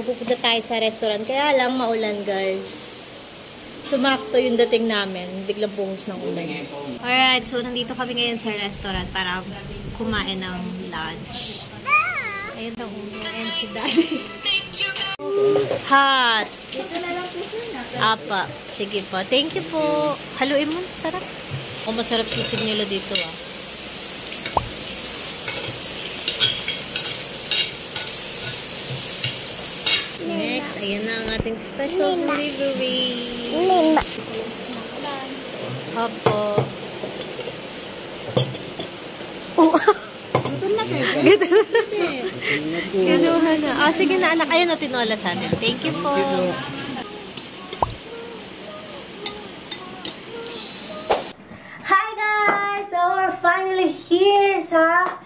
pupunta tayo sa restaurant. Kaya lang maulan, guys. Sumakto yung dating namin. Biglang buhos ng ulan. Alright, so nandito kami ngayon sa restaurant para kumain ng lunch. Ayun ang umain si Daddy. Hot! Apa. Sige po. Thank you po. Haluin mo. Sarap. O, masarap sisig nila dito, ah. Next, ayan na ang ating special delivery. Opo. Oh. Ganuhan na. Ah, sige na anak. Ayan na tinola sa atin. Thank you po. Hi guys! So we're finally here sa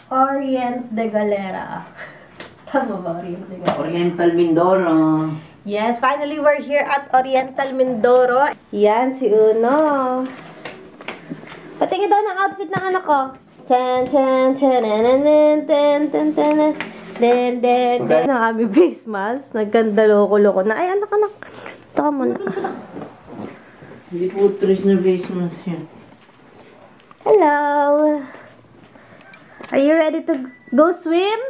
Orient de Galera. Tama ba, Orient de Galera? Oriental Mindoro. Yes, finally we're here at Oriental Mindoro. Yan, si Uno. Patingin daw ng outfit ng anak ko. Chan, chan, chan, ten, ten, ten, ten, ten, ten, ten. Ang aming face mask. Nagkanda loko-loko na. Ay, anak. Ito ka muna. Hindi po trace na face mask yan. Hello. Are you ready to go swim?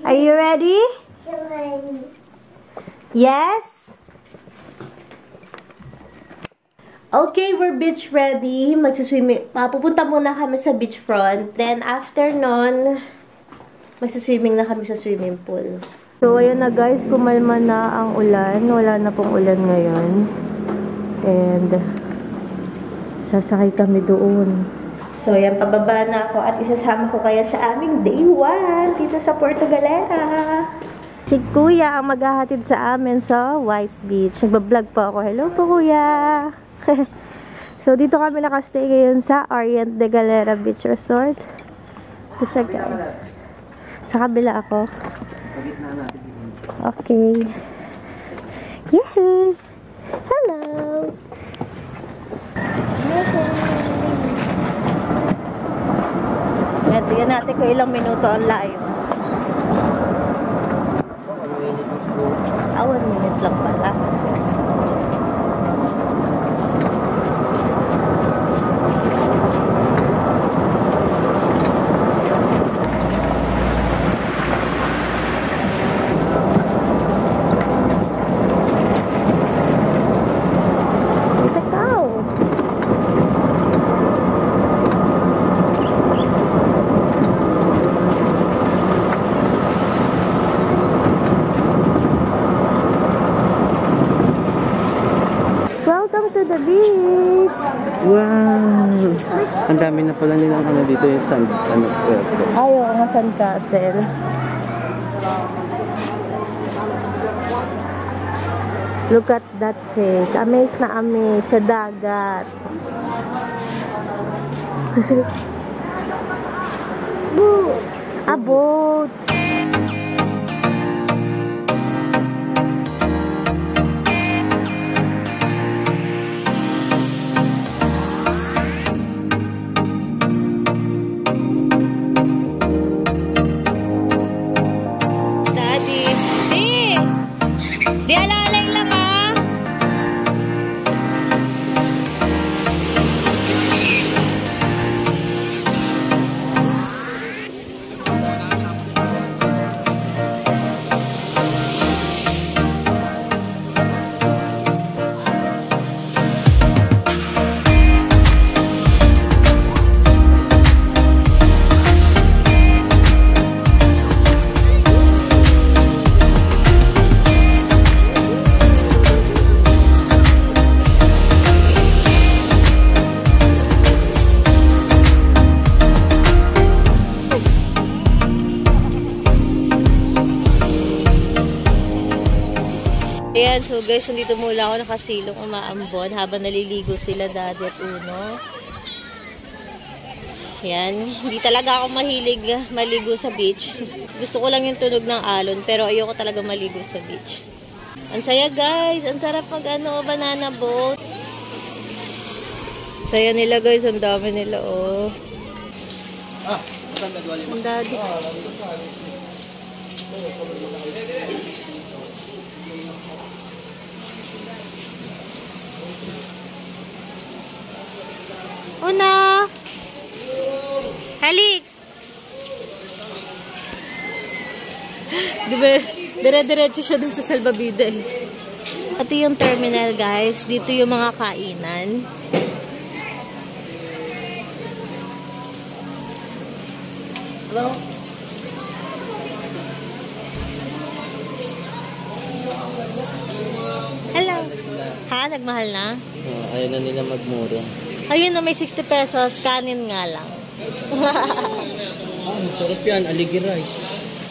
Are you ready? Yes? Okay, we're beach ready. Magsiswimming. Pupunta muna kami sa beachfront. Then, after nun, magsiswimming na kami sa swimming pool. So, ayun na guys. Kumalma na ang ulan. Wala na pong ulan ngayon. And, sasakay kami doon. So, ayan. Pababa na ako. At isasama ko kaya sa aming day 1 dito sa Puerto Galera. Si Kuya ang maghahatid sa amin sa White Beach. Nagbablog po ako. Hello po, Kuya! So, dito kami nakastay ngayon sa Orient de Galera Beach Resort. Ito siya, guys. Sa kabila ako. Okay. Yay! Hello! Tignan natin kung ilang minuto ang layo. 1 minute lang pala. The beach. Wow! Ang dami na pala nilang ano dito yung sand. Ay, oo nga, sandcastle. Look at that fish. Amazed na amazed sa dagat. A boat. Ayan, so guys, nandito mula ako nakasilong umaambon habang naliligo sila Daddy at Uno. Ayan, hindi talaga ako mahilig maligo sa beach. Gusto ko lang yung tunog ng alon, pero ayoko talaga maligo sa beach. Ang saya guys, ang sarap pag banana boat. Saya nila guys, ang dami nila oh. Ang Daddy. Una! Helix! Diba, dire-diretso siya dun sa salbabida eh. Ito yung terminal guys. Dito yung mga kainan. Hello? Hello! Ha? Nagmahal na? Ayaw na nila magmura. Ayun na, may 60 pesos. Kanin nga lang. Sarap yan. Aligi rice.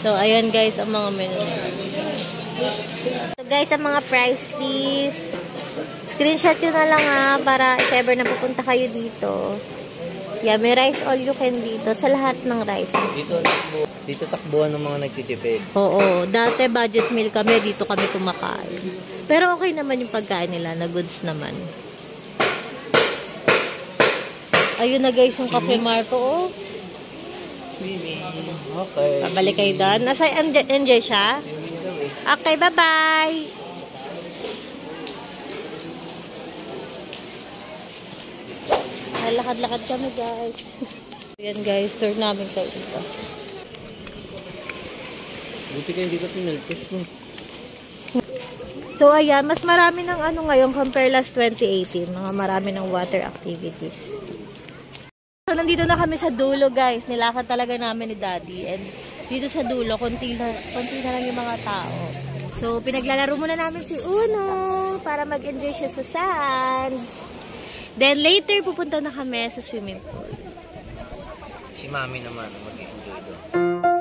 So, ayan guys, ang mga menu. So guys, ang mga price list. Screenshot nyo na lang ha, para if ever na pupunta kayo dito. Yeah, may rice all you can dito sa lahat ng rice. Dito takbuhan ng mga nagtitipid. Oo, dati budget meal kami, dito kami kumakain. Pero okay naman yung pagkain nila, na goods naman. Ayun na guys, yung Cafe Marco, oh. Okay. Pabalik kayo doon. Nasa enjoy siya? Okay, bye-bye! Lakad-lakad kami guys. Ayan guys, tour namin kayo dito. Buti kayo hindi ka pinalpos mo. So ayan, mas marami ng ano ngayon compare last 2018. Mga marami ng water activities. So nandito na kami sa dulo guys. Nilakad talaga namin ni Daddy. And dito sa dulo, konti na lang yung mga tao. So pinaglalaro muna namin si Uno para mag-enjoy siya sa sand. Then later pupunta na kami sa swimming pool. Si Mami naman mag-enjoy doon.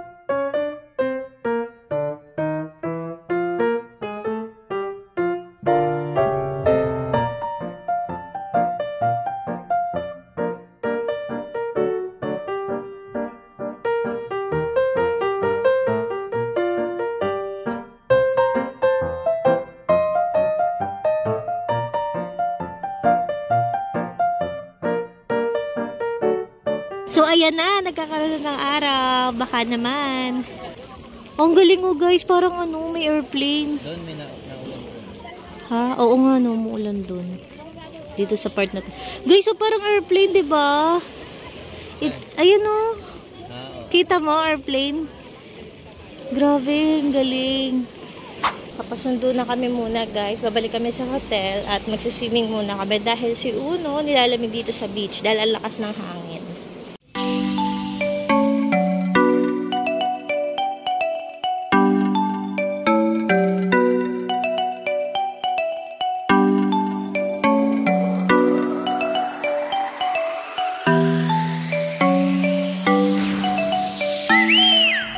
So, ayan na. Nagkakaroon ng araw. Baka naman. Ang galing mo guys. Parang ano, may airplane. Doon may naulan. Ha? Oo nga, no. Muulan doon. Dito sa part na to. Guys, so parang airplane, diba? Ayun o. Kita mo, airplane? Grabe, ang galing. Papasundo na kami muna guys. Babalik kami sa hotel at magsiswimming muna kami dahil si Uno nilalamig dito sa beach dahil ang lakas ng hangin.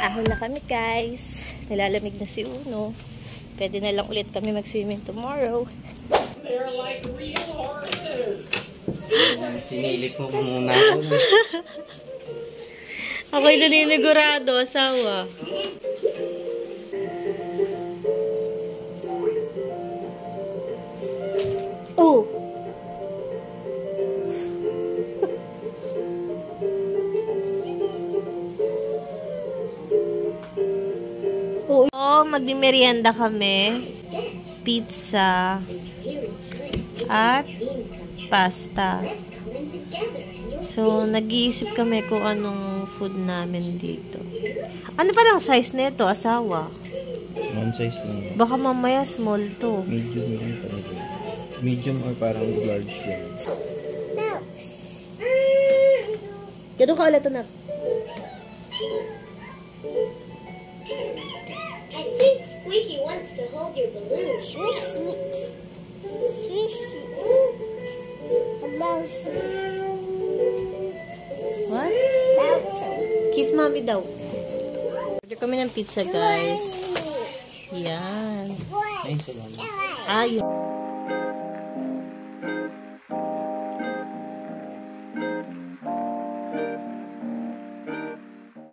Ahon na kami guys. Nilalamig na si Uno. Pwede na lang ulit kami mag-swimming tomorrow. Sinilip mo muna ako. Ako'y naninigurado, asawa. Oh! Oh, magmimerienda kami. Pizza. At pasta. So, nag-iisip kami kung anong food namin dito. Ano pa lang size nito, asawa? One size lang. Baka mamaya small to. Medium lang talaga. Medium or parang large lang. Gano'n ka ulit, anak? I think Squeaky wants to hold your balloon. Squeak, squeak. Squeak, squeak. What? Kiss mommy daw. Order kami ng pizza, guys. Yan. Ay, salamat. Ah, yun.